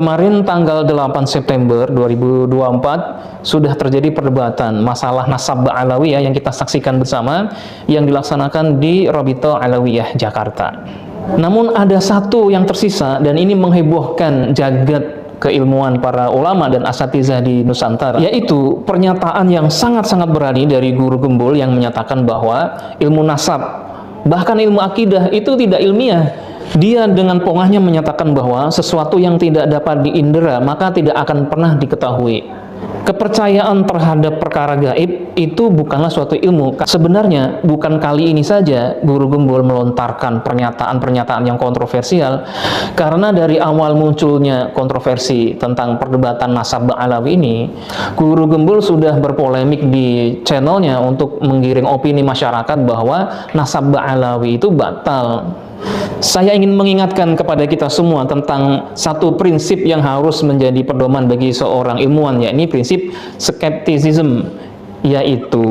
Kemarin tanggal 8 September 2024 sudah terjadi perdebatan masalah nasab Alawiyah yang kita saksikan bersama yang dilaksanakan di Rabithah Alawiyah Jakarta. Namun ada satu yang tersisa dan ini menghebohkan jagat keilmuan para ulama dan asatizah di Nusantara, yaitu pernyataan yang sangat-sangat berani dari Guru Gembul yang menyatakan bahwa ilmu nasab, bahkan ilmu akidah itu tidak ilmiah. Dia dengan pongahnya menyatakan bahwa sesuatu yang tidak dapat diindera maka tidak akan pernah diketahui. Kepercayaan terhadap perkara gaib itu bukanlah suatu ilmu. Sebenarnya bukan kali ini saja Guru Gembul melontarkan pernyataan-pernyataan yang kontroversial, karena dari awal munculnya kontroversi tentang perdebatan nasab Alawi ini, Guru Gembul sudah berpolemik di channelnya untuk menggiring opini masyarakat bahwa nasab Alawi itu batal. Saya ingin mengingatkan kepada kita semua tentang satu prinsip yang harus menjadi pedoman bagi seorang ilmuwan, yakni prinsip skeptisism, yaitu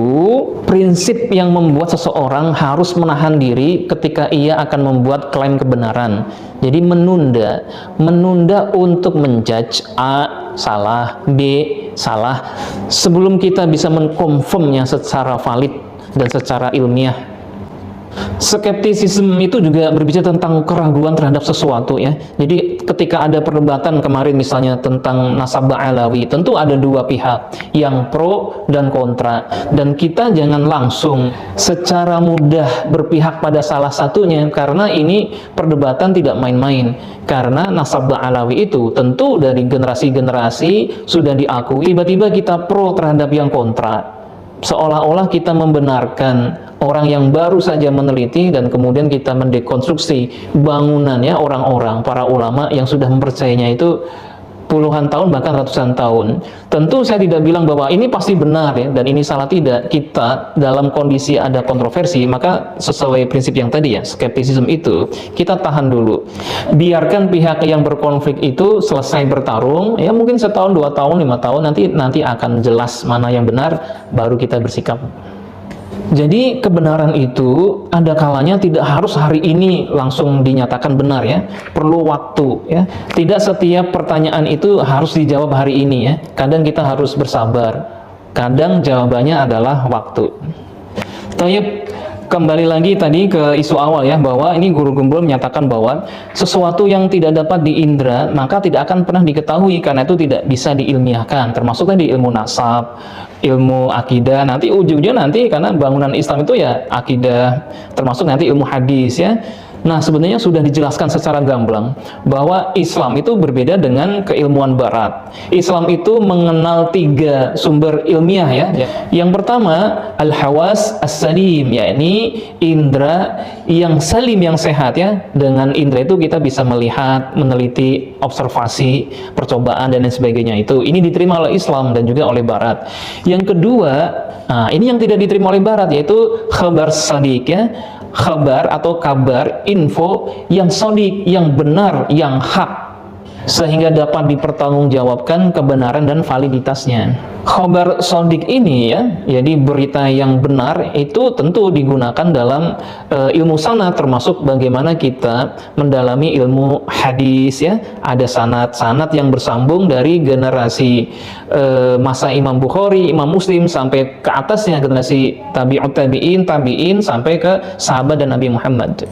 prinsip yang membuat seseorang harus menahan diri ketika ia akan membuat klaim kebenaran. Jadi menunda untuk menjudge A salah, B salah, sebelum kita bisa mengkonfirmnya secara valid dan secara ilmiah. Skeptisisme itu juga berbicara tentang keraguan terhadap sesuatu, ya. Jadi ketika ada perdebatan kemarin misalnya tentang nasab Alawi, tentu ada dua pihak, yang pro dan kontra, dan kita jangan langsung secara mudah berpihak pada salah satunya, karena ini perdebatan tidak main-main. Karena nasab Alawi itu tentu dari generasi-generasi sudah diakui, tiba-tiba kita pro terhadap yang kontra, seolah-olah kita membenarkan orang yang baru saja meneliti dan kemudian kita mendekonstruksi bangunannya orang-orang, para ulama yang sudah mempercayainya itu puluhan tahun bahkan ratusan tahun. Tentu saya tidak bilang bahwa ini pasti benar, ya, dan ini salah, tidak. Kita dalam kondisi ada kontroversi, maka sesuai prinsip yang tadi, ya, skeptisisme itu kita tahan dulu, biarkan pihak yang berkonflik itu selesai bertarung, ya mungkin setahun, 2 tahun, 5 tahun, nanti akan jelas mana yang benar, baru kita bersikap. Jadi kebenaran itu ada kalanya tidak harus hari ini langsung dinyatakan benar, ya. Perlu waktu, ya. Tidak setiap pertanyaan itu harus dijawab hari ini, ya. Kadang kita harus bersabar. Kadang jawabannya adalah waktu. Tayyib, kembali lagi tadi ke isu awal, ya, bahwa ini Guru Gembul menyatakan bahwa sesuatu yang tidak dapat diindra maka tidak akan pernah diketahui, karena itu tidak bisa diilmiahkan, termasuk tadi ilmu nasab, ilmu akidah, nanti ujungnya nanti karena bangunan Islam itu ya akidah, termasuk nanti ilmu hadis, ya. Nah, sebenarnya sudah dijelaskan secara gamblang bahwa Islam itu berbeda dengan keilmuan Barat. Islam itu mengenal 3 sumber ilmiah, ya. Yang pertama al-hawas as-salim, yakni indera yang salim, yang sehat, ya. Dengan indera itu kita bisa melihat, meneliti, observasi, percobaan dan lain sebagainya. Itu ini diterima oleh Islam dan juga oleh Barat. Yang kedua, nah ini yang tidak diterima oleh Barat, yaitu khabar shadiq, ya. Khabar atau kabar, info yang shadiq, yang benar, yang hak, sehingga dapat dipertanggungjawabkan kebenaran dan validitasnya. Khabar shadiq ini, ya, jadi berita yang benar, itu tentu digunakan dalam ilmu sanad, termasuk bagaimana kita mendalami ilmu hadis, ya. Ada sanad yang bersambung dari generasi masa Imam Bukhari, Imam Muslim sampai ke atasnya generasi tabi'ut tabi'in sampai ke sahabat dan Nabi Muhammad.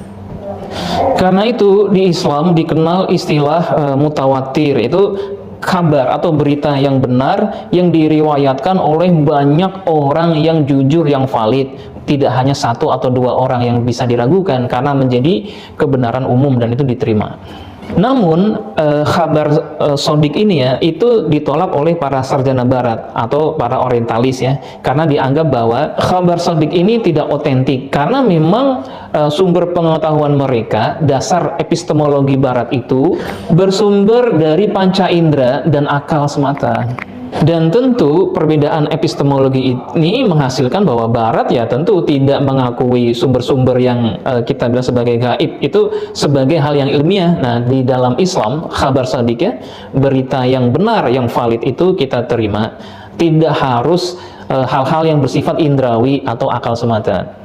Karena itu di Islam dikenal istilah mutawatir, itu kabar atau berita yang benar yang diriwayatkan oleh banyak orang yang jujur, yang valid, tidak hanya 1 atau 2 orang yang bisa diragukan, karena menjadi kebenaran umum dan itu diterima. Namun khabar shadiq ini, ya, itu ditolak oleh para sarjana Barat atau para orientalis, ya, karena dianggap bahwa khabar shadiq ini tidak otentik, karena memang sumber pengetahuan mereka, dasar epistemologi Barat itu bersumber dari panca indera dan akal semata. Dan tentu perbedaan epistemologi ini menghasilkan bahwa Barat, ya, tentu tidak mengakui sumber-sumber yang kita bilang sebagai gaib itu sebagai hal yang ilmiah. Nah, di dalam Islam khabar shadiq, ya, berita yang benar, yang valid itu kita terima, tidak harus hal-hal yang bersifat indrawi atau akal semata.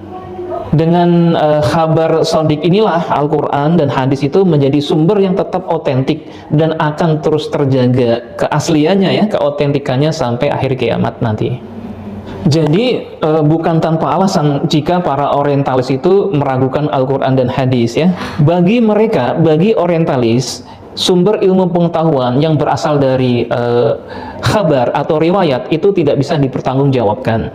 Dengan khabar sodik inilah Al-Quran dan hadis itu menjadi sumber yang tetap otentik dan akan terus terjaga keasliannya ya, keotentikannya sampai akhir kiamat nanti. Jadi bukan tanpa alasan jika para orientalis itu meragukan Al-Quran dan hadis ya. Bagi mereka, bagi orientalis, sumber ilmu pengetahuan yang berasal dari khabar atau riwayat itu tidak bisa dipertanggungjawabkan.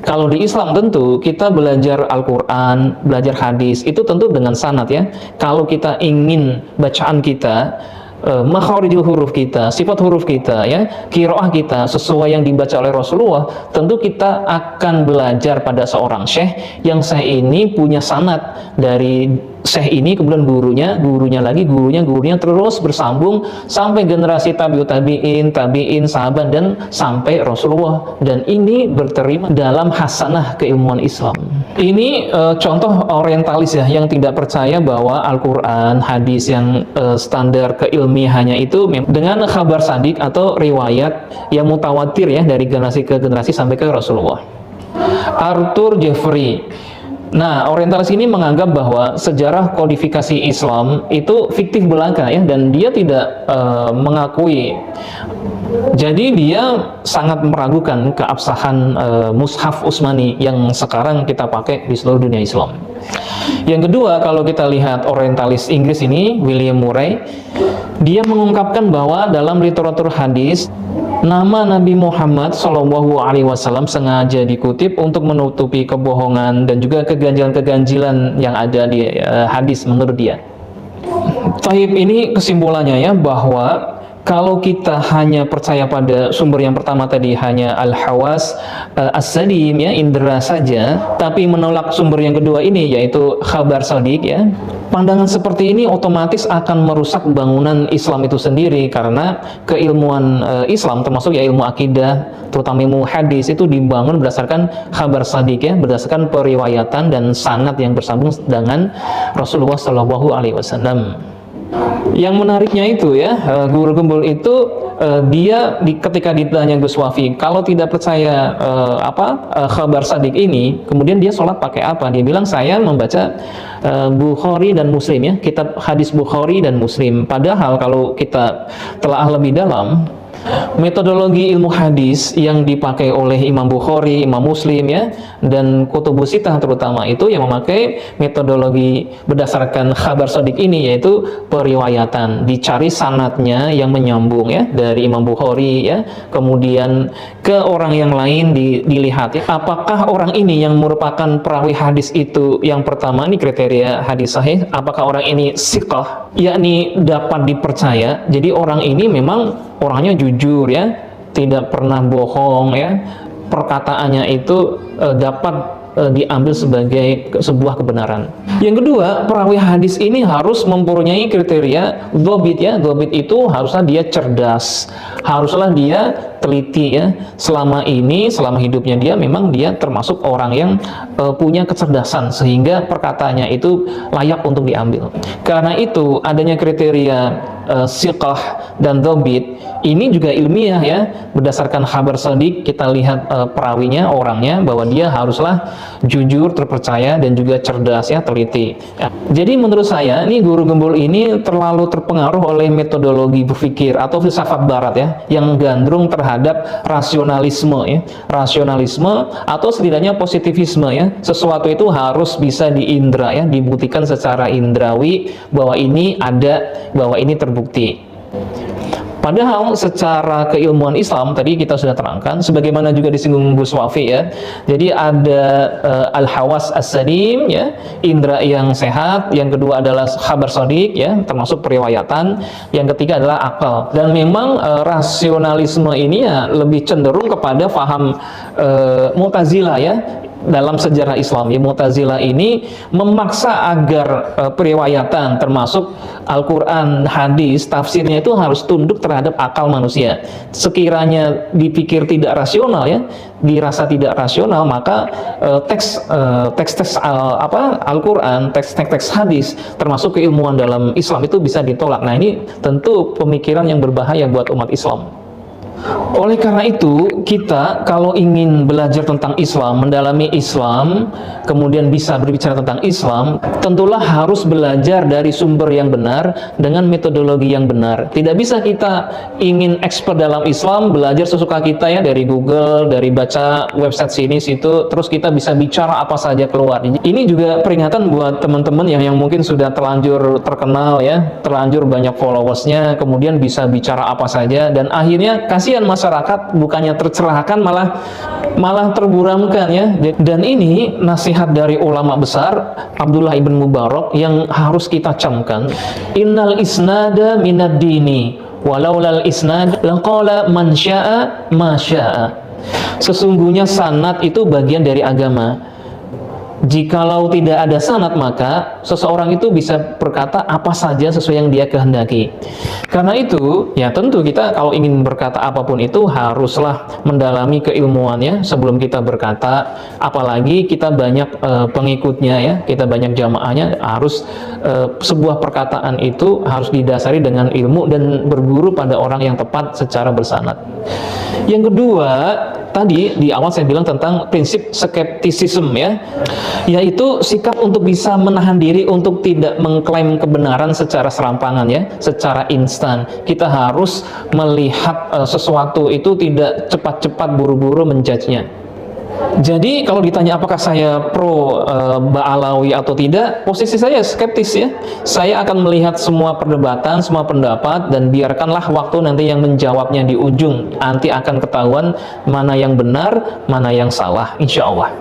Kalau di Islam tentu kita belajar Al-Quran, belajar hadis, itu tentu dengan sanad ya. Kalau kita ingin bacaan kita, makharijul huruf kita, sifat huruf kita ya, qiraah kita sesuai yang dibaca oleh Rasulullah, tentu kita akan belajar pada seorang syekh yang syekh ini punya sanad dari syekh ini, kemudian gurunya lagi, gurunya terus bersambung sampai generasi tabi'ut tabi'in, sahabat dan sampai Rasulullah, dan ini berterima dalam hasanah keilmuan Islam. Ini contoh orientalis ya yang tidak percaya bahwa Al-Quran, hadis yang standar keilmiahannya itu dengan khabar sadik atau riwayat yang mutawatir ya dari generasi ke generasi sampai ke Rasulullah. Arthur Jeffrey. Nah, orientalis ini menganggap bahwa sejarah kodifikasi Islam itu fiktif belaka ya, dan dia tidak mengakui. Jadi dia sangat meragukan keabsahan mushaf Utsmani yang sekarang kita pakai di seluruh dunia Islam. Yang kedua, kalau kita lihat orientalis Inggris ini, William Murray, dia mengungkapkan bahwa dalam literatur hadis nama Nabi Muhammad SAW sengaja dikutip untuk menutupi kebohongan dan juga keganjilan-keganjilan yang ada di hadis menurut dia. Taib ini kesimpulannya ya, bahwa kalau kita hanya percaya pada sumber yang pertama tadi, hanya al-hawas as-salim ya, indera saja, tapi menolak sumber yang kedua ini yaitu khabar sadik ya, pandangan seperti ini otomatis akan merusak bangunan Islam itu sendiri, karena keilmuan Islam termasuk ya ilmu akidah, terutama ilmu hadis itu dibangun berdasarkan khabar sadik ya, berdasarkan periwayatan dan sanad yang bersambung dengan Rasulullah SAW. Yang menariknya itu ya, Guru Gembul itu ketika ditanya Gus Wafi, kalau tidak percaya khabar sadik ini, kemudian dia sholat pakai apa? Dia bilang, saya membaca Bukhari dan Muslim ya, kitab hadis Bukhari dan Muslim. Padahal kalau kita telah lebih dalam, metodologi ilmu hadis yang dipakai oleh Imam Bukhari, Imam Muslim ya, dan Kutubus Sittah terutama itu yang memakai metodologi berdasarkan khabar sadik ini, yaitu periwayatan, dicari sanadnya yang menyambung ya dari Imam Bukhari ya, kemudian ke orang yang lain dilihat ya, apakah orang ini yang merupakan perawi hadis itu, yang pertama ini kriteria hadis sahih, apakah orang ini siqah, yakni dapat dipercaya, jadi orang ini memang orangnya jujur ya, tidak pernah bohong ya, perkataannya itu dapat diambil sebagai sebuah kebenaran. Yang kedua, perawi hadis ini harus mempunyai kriteria dhobit ya. Dhobit itu haruslah dia cerdas, haruslah dia teliti ya. Selama hidupnya dia memang dia termasuk orang yang punya kecerdasan sehingga perkataannya itu layak untuk diambil. Karena itu adanya kriteria siqah dan dhobit ini juga ilmiah ya, berdasarkan khabar sadik kita lihat perawinya, orangnya, bahwa dia haruslah jujur, terpercaya, dan juga cerdas ya, teliti ya. Jadi menurut saya ini Guru Gembul ini terlalu terpengaruh oleh metodologi berpikir atau filsafat barat ya, yang gandrung terhadap rasionalisme ya, rasionalisme atau setidaknya positivisme ya. Sesuatu itu harus bisa diindra ya, dibuktikan secara indrawi bahwa ini ada, bahwa ini terbukti. Padahal secara keilmuan Islam tadi kita sudah terangkan, sebagaimana juga disinggung Gus Wafi ya. Jadi ada al-hawas as-salim ya, indra yang sehat. Yang kedua adalah khabar sadik ya, termasuk periwayatan. Yang ketiga adalah akal. Dan memang rasionalisme ini ya lebih cenderung kepada faham Mu'tazilah ya. Dalam sejarah Islam ya, Mu'tazilah ini memaksa agar periwayatan termasuk Al-Quran, hadis, tafsirnya itu harus tunduk terhadap akal manusia. Sekiranya dipikir tidak rasional ya, dirasa tidak rasional, maka teks Al-Quran, teks hadis termasuk keilmuan dalam Islam itu bisa ditolak. Nah, ini tentu pemikiran yang berbahaya buat umat Islam. Oleh karena itu, kita kalau ingin belajar tentang Islam, mendalami Islam, kemudian bisa berbicara tentang Islam, tentulah harus belajar dari sumber yang benar, dengan metodologi yang benar. Tidak bisa kita ingin expert dalam Islam, belajar sesuka kita ya, dari Google, dari baca website sini, situ, terus kita bisa bicara apa saja keluar. Ini juga peringatan buat teman-teman yang mungkin sudah terlanjur terkenal ya, terlanjur banyak followersnya, kemudian bisa bicara apa saja, dan akhirnya kasihan masyarakat, bukannya tercerahkan malah terburamkan ya. Dan ini nasihat dari ulama besar Abdullah ibn Mubarak yang harus kita camkan. Innal isnada minad dini walaulal isnad laqala man syaa ma syaa. Sesungguhnya sanad itu bagian dari agama. Jikalau tidak ada sanad, maka seseorang itu bisa berkata apa saja sesuai yang dia kehendaki. Karena itu, ya tentu kita kalau ingin berkata apapun itu haruslah mendalami keilmuannya sebelum kita berkata. Apalagi kita banyak pengikutnya ya, kita banyak jamaahnya, harus sebuah perkataan itu harus didasari dengan ilmu dan berguru pada orang yang tepat secara bersanad. Yang kedua, tadi di awal saya bilang tentang prinsip skeptisisme ya, yaitu sikap untuk bisa menahan diri untuk tidak mengklaim kebenaran secara serampangan ya, secara instan. Kita harus melihat sesuatu itu tidak cepat-cepat buru-buru menjudge-nya. Jadi kalau ditanya apakah saya pro Ba'alawi atau tidak, posisi saya skeptis ya. Saya akan melihat semua perdebatan, semua pendapat, dan biarkanlah waktu nanti yang menjawabnya di ujung. Nanti akan ketahuan mana yang benar, mana yang salah, insya Allah.